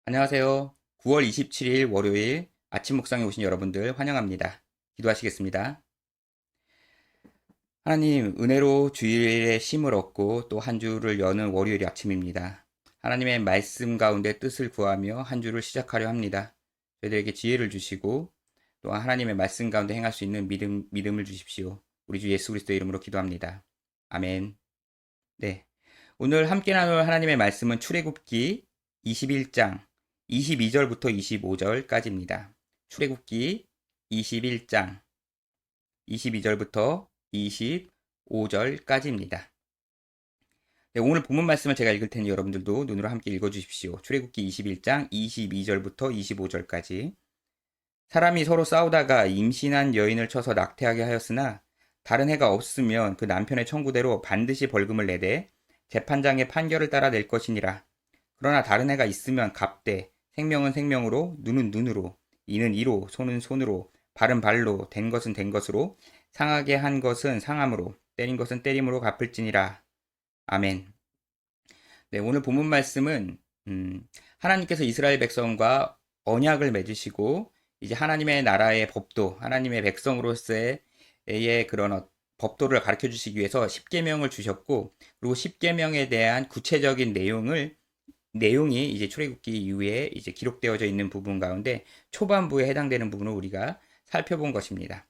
안녕하세요. 9월 27일 월요일 아침 묵상에 오신 여러분들 환영합니다. 기도하시겠습니다. 하나님, 은혜로 주일에 쉼을 얻고 또 한 주를 여는 월요일 아침입니다. 하나님의 말씀 가운데 뜻을 구하며 한 주를 시작하려 합니다. 저희들에게 지혜를 주시고 또 하나님의 말씀 가운데 행할 수 있는 믿음을 주십시오. 우리 주 예수 그리스도의 이름으로 기도합니다. 아멘. 네. 오늘 함께 나눌 하나님의 말씀은 출애굽기 21장 22절부터 25절까지입니다. 출애굽기 21장 22절부터 25절까지입니다. 네, 오늘 본문 말씀을 제가 읽을 테니 여러분들도 눈으로 함께 읽어주십시오. 출애굽기 21장 22절부터 25절까지. 사람이 서로 싸우다가 임신한 여인을 쳐서 낙태하게 하였으나 다른 해가 없으면 그 남편의 청구대로 반드시 벌금을 내되 재판장의 판결을 따라 낼 것이니라. 그러나 다른 해가 있으면 갑대, 생명은 생명으로, 눈은 눈으로, 이는 이로, 손은 손으로, 발은 발로, 된 것은 된 것으로, 상하게 한 것은 상함으로, 때린 것은 때림으로 갚을지니라. 아멘. 네, 오늘 본문 말씀은 하나님께서 이스라엘 백성과 언약을 맺으시고 이제 하나님의 나라의 법도, 하나님의 백성으로서의 그런 법도를 가르쳐 주시기 위해서 십계명을 주셨고, 그리고 십계명에 대한 구체적인 내용이 이제 출애굽기 이후에 이제 기록되어져 있는 부분 가운데 초반부에 해당되는 부분을 우리가 살펴본 것입니다.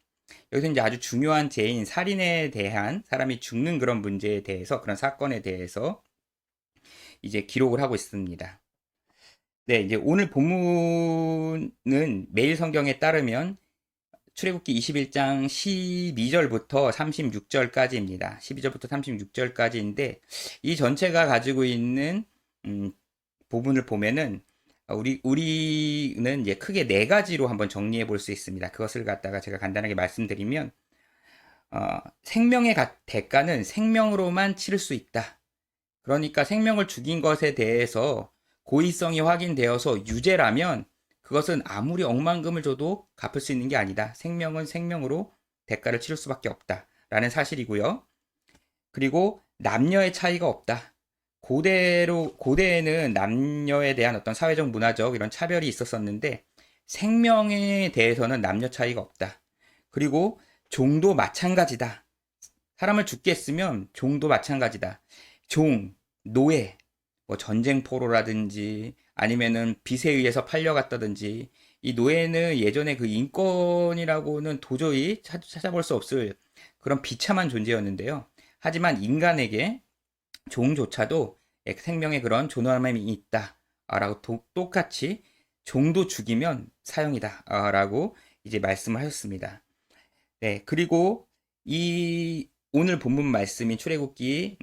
여기서 이제 아주 중요한 죄인 살인에 대한 사람이 죽는 그런 문제에 대해서 그런 사건에 대해서 이제 기록을 하고 있습니다. 네, 이제 오늘 본문은 매일 성경에 따르면 출애굽기 21장 12절부터 36절까지입니다. 12절부터 36절까지인데 이 전체가 가지고 있는 부분을 보면은 우리는 이제 크게 네 가지로 한번 정리해 볼 수 있습니다. 그것을 갖다가 제가 간단하게 말씀드리면 생명의 대가는 생명으로만 치를 수 있다. 그러니까 생명을 죽인 것에 대해서 고의성이 확인되어서 유죄라면 그것은 아무리 억만금을 줘도 갚을 수 있는 게 아니다. 생명은 생명으로 대가를 치를 수밖에 없다. 라는 사실이고요. 그리고 남녀의 차이가 없다. 고대에는 남녀에 대한 어떤 사회적 문화적 이런 차별이 있었었는데 생명에 대해서는 남녀 차이가 없다. 그리고 종도 마찬가지다. 사람을 죽게 했으면 종도 마찬가지다. 종, 노예, 뭐 전쟁포로라든지 아니면은 빚에 의해서 팔려갔다든지 이 노예는 예전에 그 인권이라고는 도저히 찾아볼 수 없을 그런 비참한 존재였는데요. 하지만 인간에게 종조차도 생명의 그런 존엄함이 있다. 라고 똑같이 종도 죽이면 사형이다. 라고 이제 말씀을 하셨습니다. 네, 그리고 이 오늘 본문 말씀인 출애굽기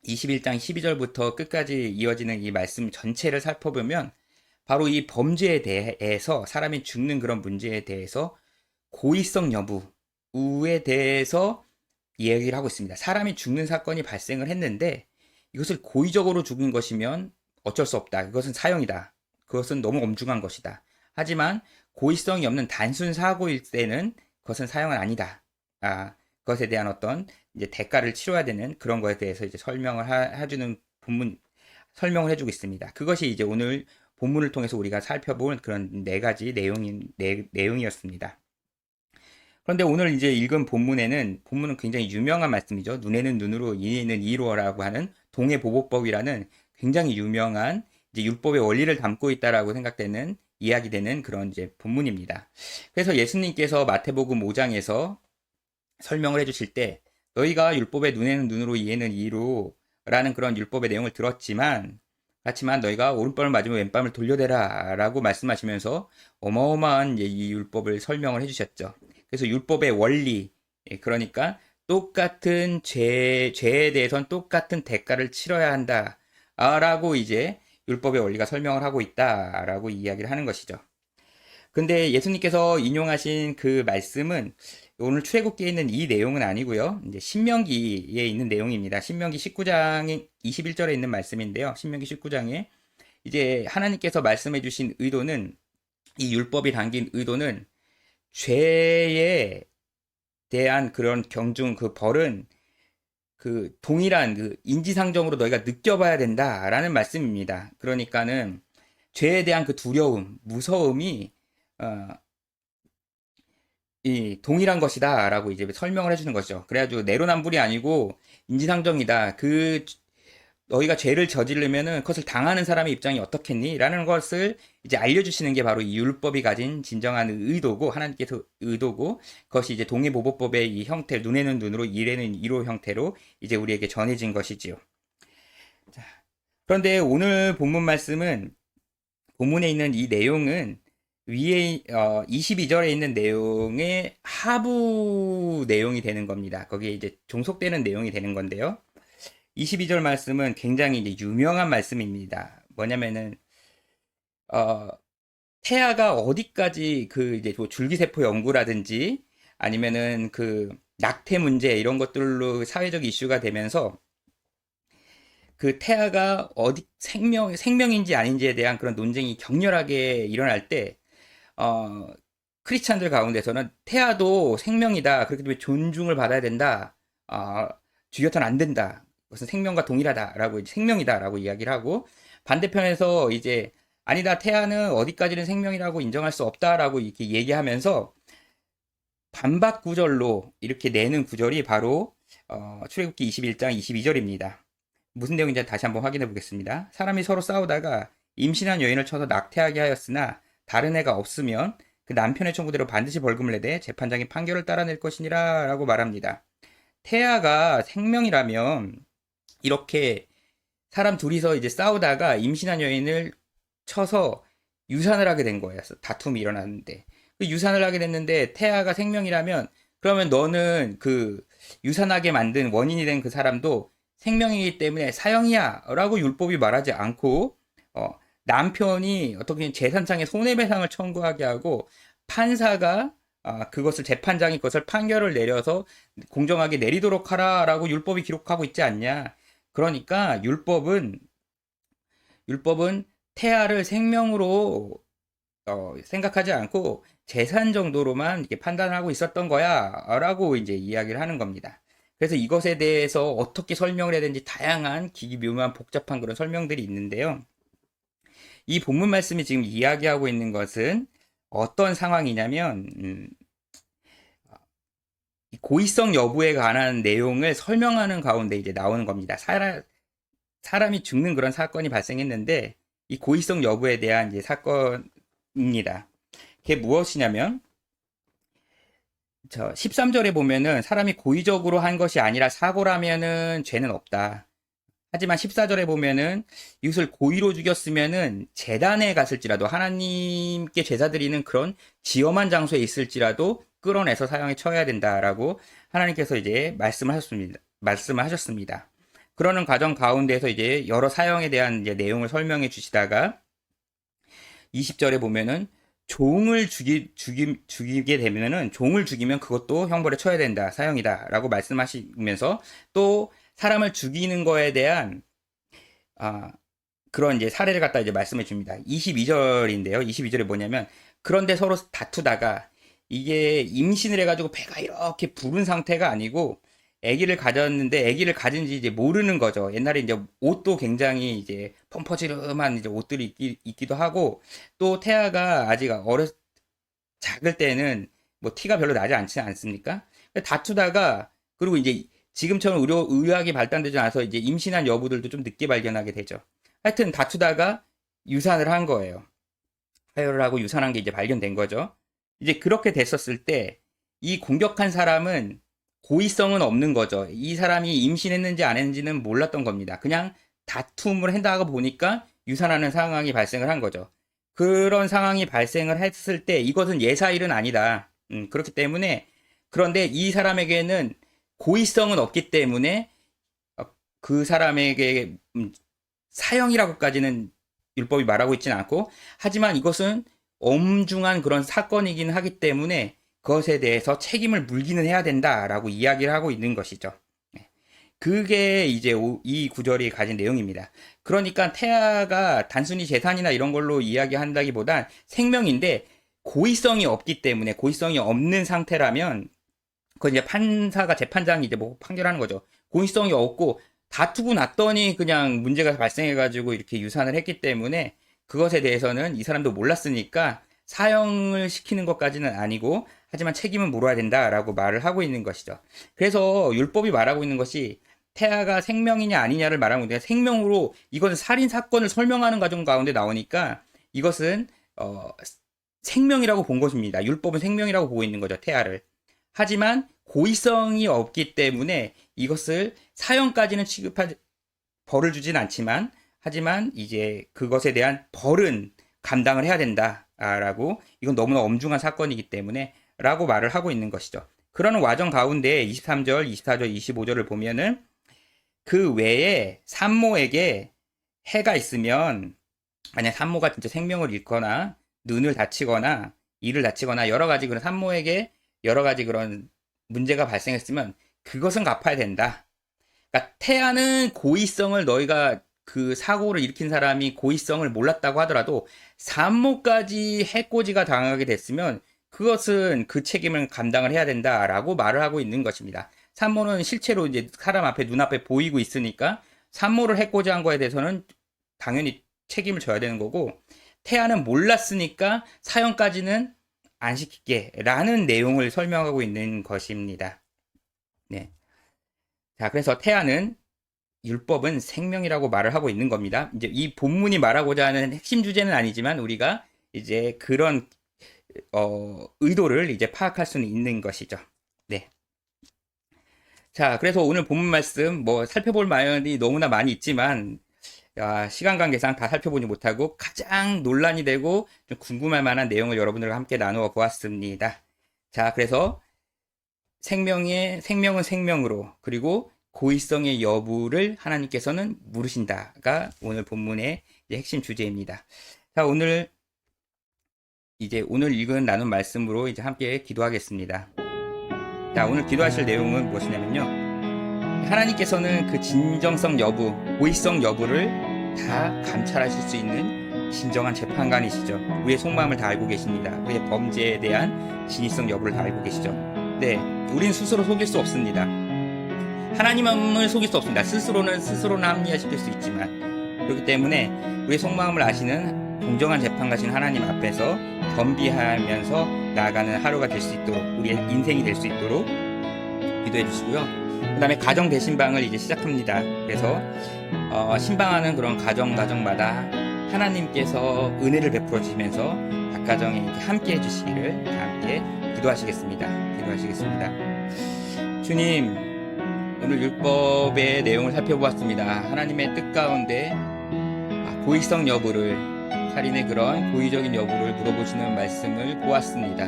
21장 12절부터 끝까지 이어지는 이 말씀 전체를 살펴보면 바로 이 범죄에 대해서 사람이 죽는 그런 문제에 대해서 고의성 여부에 대해서 이야기를 하고 있습니다. 사람이 죽는 사건이 발생을 했는데 이것을 고의적으로 죽은 것이면 어쩔 수 없다. 그것은 사형이다. 그것은 너무 엄중한 것이다. 하지만 고의성이 없는 단순 사고일 때는 그것은 사형은 아니다. 그것에 대한 어떤 이제 대가를 치러야 되는 그런 것에 대해서 이제 해주는 설명을 해주고 있습니다. 그것이 이제 오늘 본문을 통해서 우리가 살펴본 그런 네 가지 내용이었습니다. 그런데 오늘 이제 읽은 본문은 굉장히 유명한 말씀이죠. 눈에는 눈으로, 이에는 이로라고 하는 동해보복법이라는 굉장히 유명한 이제 율법의 원리를 담고 있다라고 생각되는 이야기되는 그런 이제 본문입니다. 그래서 예수님께서 마태복음 5장에서 설명을 해주실 때 너희가 율법의 눈에는 눈으로, 이에는 이로라는 그런 율법의 내용을 들었지만 그렇지만 너희가 오른밤을 맞으면 왼밤을 돌려대라 라고 말씀하시면서 어마어마한 이 율법을 설명을 해주셨죠. 그래서 율법의 원리, 그러니까 똑같은 죄에 대해서는 똑같은 대가를 치러야 한다. 라고 이제 율법의 원리가 설명을 하고 있다. 라고 이야기를 하는 것이죠. 근데 예수님께서 인용하신 그 말씀은 오늘 출애굽기에 있는 이 내용은 아니고요. 이제 신명기에 있는 내용입니다. 신명기 19장 21절에 있는 말씀인데요. 신명기 19장에 이제 하나님께서 말씀해 주신 의도는 이 율법이 담긴 의도는 죄에 대한 그런 경중 그 벌은 그 동일한 그 인지상정으로 너희가 느껴봐야 된다라는 말씀입니다. 그러니까는 죄에 대한 그 두려움, 무서움이 어, 이 동일한 것이다라고 이제 설명을 해주는 거죠. 그래가지고 내로남불이 아니고 인지상정이다. 너희가 죄를 저지르면은 그것을 당하는 사람의 입장이 어떻겠니? 라는 것을 이제 알려주시는 게 바로 이 율법이 가진 진정한 의도고, 하나님께서 의도고, 그것이 이제 동의보복법의 이 형태, 눈에는 눈으로, 이에는 이로 형태로 이제 우리에게 전해진 것이지요. 자, 그런데 오늘 본문 말씀은, 본문에 있는 이 내용은 위에 22절에 있는 내용의 하부 내용이 되는 겁니다. 거기에 이제 종속되는 내용이 되는 건데요. 22절 말씀은 굉장히 이제 유명한 말씀입니다. 뭐냐면은 태아가 어디까지 그 이제 뭐 줄기세포 연구라든지 아니면은 그 낙태 문제 이런 것들로 사회적 이슈가 되면서 그 태아가 어디 생명인지 아닌지에 대한 그런 논쟁이 격렬하게 일어날 때 크리스찬들 가운데서는 태아도 생명이다. 그렇기 때문에 존중을 받아야 된다. 죽여서는 안 된다. 그것은 생명과 동일하다라고 생명이다라고 이야기를 하고 반대편에서 이제 아니다 태아는 어디까지는 생명이라고 인정할 수 없다라고 이렇게 얘기하면서 반박 구절로 이렇게 내는 구절이 바로 출애굽기 21장 22절입니다. 무슨 내용인지 다시 한번 확인해 보겠습니다. 사람이 서로 싸우다가 임신한 여인을 쳐서 낙태하게 하였으나 다른 애가 없으면 그 남편의 청구대로 반드시 벌금을 내되 재판장이 판결을 따라낼 것이니라 라고 말합니다. 태아가 생명이라면 이렇게 사람 둘이서 이제 싸우다가 임신한 여인을 쳐서 유산을 하게 된 거예요. 다툼이 일어났는데. 그 유산을 하게 됐는데 태아가 생명이라면 그러면 너는 그 유산하게 만든 원인이 된 그 사람도 생명이기 때문에 사형이야 라고 율법이 말하지 않고 남편이 어떻게 재산상의 손해배상을 청구하게 하고 판사가 그것을 재판장이 그것을 판결을 내려서 공정하게 내리도록 하라라고 율법이 기록하고 있지 않냐. 그러니까 율법은 태아를 생명으로 생각하지 않고 재산 정도로만 이렇게 판단하고 있었던 거야라고 이제 이야기를 하는 겁니다. 그래서 이것에 대해서 어떻게 설명을 해야 되는지 다양한 기기묘한 복잡한 그런 설명들이 있는데요. 이 본문 말씀이 지금 이야기하고 있는 것은 어떤 상황이냐면 고의성 여부에 관한 내용을 설명하는 가운데 이제 나오는 겁니다. 사람이 죽는 그런 사건이 발생했는데 이 고의성 여부에 대한 이제 사건입니다. 그게 무엇이냐면 13절에 보면은 사람이 고의적으로 한 것이 아니라 사고라면은 죄는 없다. 하지만 14절에 보면은 이웃을 고의로 죽였으면은 제단에 갔을지라도 하나님께 제사 드리는 그런 지엄한 장소에 있을지라도 끌어내서 사형에 처해야 된다라고 하나님께서 이제 말씀을 하셨습니다. 그러는 과정 가운데서 이제 여러 사형에 대한 이제 내용을 설명해 주시다가 20절에 보면은 종을 죽이게 되면은 종을 죽이면 그것도 형벌에 처해야 된다. 사형이다라고 말씀하시면서 또 사람을 죽이는 거에 대한 그런 이제 사례를 갖다 이제 말씀해 줍니다. 22절인데요. 22절에 뭐냐면 그런데 서로 다투다가 이게 임신을 해가지고 배가 이렇게 부른 상태가 아니고 아기를 가졌는데 아기를 가진지 이제 모르는 거죠. 옛날에 이제 옷도 굉장히 이제 펌퍼지름한 이제 옷들이 있기도 하고 또 태아가 아직 작을 때는 뭐 티가 별로 나지 않지 않습니까? 다투다가 그리고 이제 지금처럼 의학이 발달되지 않아서 이제 임신한 여부들도 좀 늦게 발견하게 되죠. 하여튼 다투다가 유산을 한 거예요. 하혈을 하고 유산한 게 이제 발견된 거죠. 이제 그렇게 됐었을 때 이 공격한 사람은 고의성은 없는 거죠. 이 사람이 임신했는지 안 했는지는 몰랐던 겁니다. 그냥 다툼을 한다고 보니까 유산하는 상황이 발생을 한 거죠. 그런 상황이 발생을 했을 때 이것은 예사일은 아니다. 그렇기 때문에 그런데 이 사람에게는 고의성은 없기 때문에 그 사람에게 사형이라고까지는 율법이 말하고 있지는 않고 하지만 이것은 엄중한 그런 사건이긴 하기 때문에 그것에 대해서 책임을 물기는 해야 된다라고 이야기를 하고 있는 것이죠. 그게 이제 이 구절이 가진 내용입니다. 그러니까 태아가 단순히 재산이나 이런 걸로 이야기한다기보단 생명인데 고의성이 없기 때문에 고의성이 없는 상태라면 그건 이제 판사가 재판장이 이제 뭐 판결하는 거죠. 고의성이 없고 다투고 났더니 그냥 문제가 발생해가지고 이렇게 유산을 했기 때문에 그것에 대해서는 이 사람도 몰랐으니까 사형을 시키는 것까지는 아니고 하지만 책임은 물어야 된다라고 말을 하고 있는 것이죠. 그래서 율법이 말하고 있는 것이 태아가 생명이냐 아니냐를 말하고 있는데 생명으로 이것은 살인 사건을 설명하는 과정 가운데 나오니까 이것은 생명이라고 본 것입니다. 율법은 생명이라고 보고 있는 거죠. 태아를. 하지만 고의성이 없기 때문에 이것을 사형까지는 벌을 주진 않지만 하지만 이제 그것에 대한 벌은 감당을 해야 된다라고 이건 너무나 엄중한 사건이기 때문에 라고 말을 하고 있는 것이죠. 그러는 와정 가운데 23절, 24절, 25절을 보면은 그 외에 산모에게 해가 있으면 만약 산모가 진짜 생명을 잃거나 눈을 다치거나 이를 다치거나 여러 가지 그런 산모에게 여러 가지 그런 문제가 발생했으면 그것은 갚아야 된다. 그러니까 태아는 고의성을 너희가 그 사고를 일으킨 사람이 고의성을 몰랐다고 하더라도 산모까지 해코지가 당하게 됐으면 그것은 그 책임을 감당을 해야 된다라고 말을 하고 있는 것입니다. 산모는 실제로 이제 사람 앞에 눈앞에 보이고 있으니까 산모를 해코지한 거에 대해서는 당연히 책임을 져야 되는 거고 태아는 몰랐으니까 사형까지는 안 시킬게 라는 내용을 설명하고 있는 것입니다. 네. 자, 그래서 태아는 율법은 생명이라고 말을 하고 있는 겁니다. 이제 이 본문이 말하고자 하는 핵심 주제는 아니지만 우리가 이제 그런 의도를 이제 파악할 수는 있는 것이죠. 네. 자, 그래서 오늘 본문 말씀 뭐 살펴볼 말이 너무나 많이 있지만 시간 관계상 다 살펴보지 못하고 가장 논란이 되고 좀 궁금할 만한 내용을 여러분들과 함께 나누어 보았습니다. 자, 그래서 생명은 생명으로 그리고 고의성의 여부를 하나님께서는 물으신다가 오늘 본문의 핵심 주제입니다. 자, 오늘 읽은 나눈 말씀으로 이제 함께 기도하겠습니다. 자, 오늘 기도하실 내용은 무엇이냐면요. 하나님께서는 그 진정성 여부, 고의성 여부를 다 감찰하실 수 있는 진정한 재판관이시죠. 우리의 속마음을 다 알고 계십니다. 우리의 범죄에 대한 진위성 여부를 다 알고 계시죠. 네, 우린 스스로 속일 수 없습니다. 하나님을 속일 수 없습니다. 스스로는 합리화시킬 수 있지만 그렇기 때문에 우리의 속마음을 아시는 공정한 재판가신 하나님 앞에서 겸비하면서 나아가는 하루가 될 수 있도록 우리의 인생이 될 수 있도록 기도해 주시고요. 그 다음에 가정 대신방을 이제 시작합니다. 그래서 신방하는 그런 가정마다 하나님께서 은혜를 베풀어 주시면서 각 가정에 함께 해주시기를 다 함께 기도하시겠습니다. 주님, 오늘 율법의 내용을 살펴보았습니다. 하나님의 뜻 가운데 고의성 여부를, 살인의 그런 고의적인 여부를 물어보시는 말씀을 보았습니다.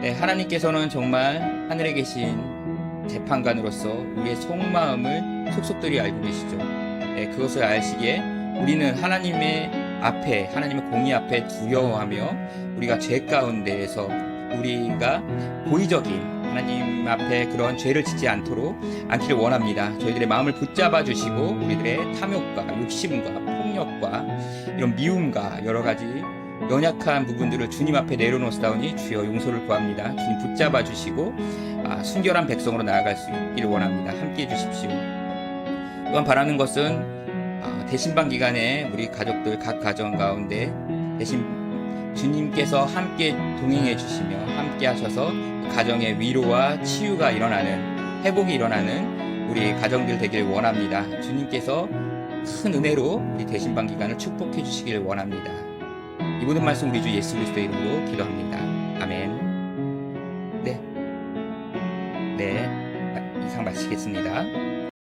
네, 하나님께서는 정말 하늘에 계신 재판관으로서 우리의 속마음을 속속들이 알고 계시죠. 네, 그것을 아시기에 우리는 하나님의 공의 앞에 두려워하며 우리가 죄 가운데에서 우리가 고의적인 하나님 앞에 그런 죄를 짓지 않기를 원합니다. 저희들의 마음을 붙잡아 주시고 우리들의 탐욕과 욕심과 폭력과 이런 미움과 여러 가지 연약한 부분들을 주님 앞에 내려놓으시다오니 주여 용서를 구합니다. 주님 붙잡아 주시고 순결한 백성으로 나아갈 수 있기를 원합니다. 함께해 주십시오. 또한 바라는 것은 대신방 기간에 우리 가족들 각 가정 가운데 대신 주님께서 함께 동행해 주시며 함께 하셔서 가정의 위로와 치유가 일어나는, 회복이 일어나는 우리 가정들 되길 원합니다. 주님께서 큰 은혜로 우리 대신방 기간을 축복해 주시길 원합니다. 이 모든 말씀 우리 주 예수 그리스도의 이름으로 기도합니다. 아멘. 네, 이상 마치겠습니다.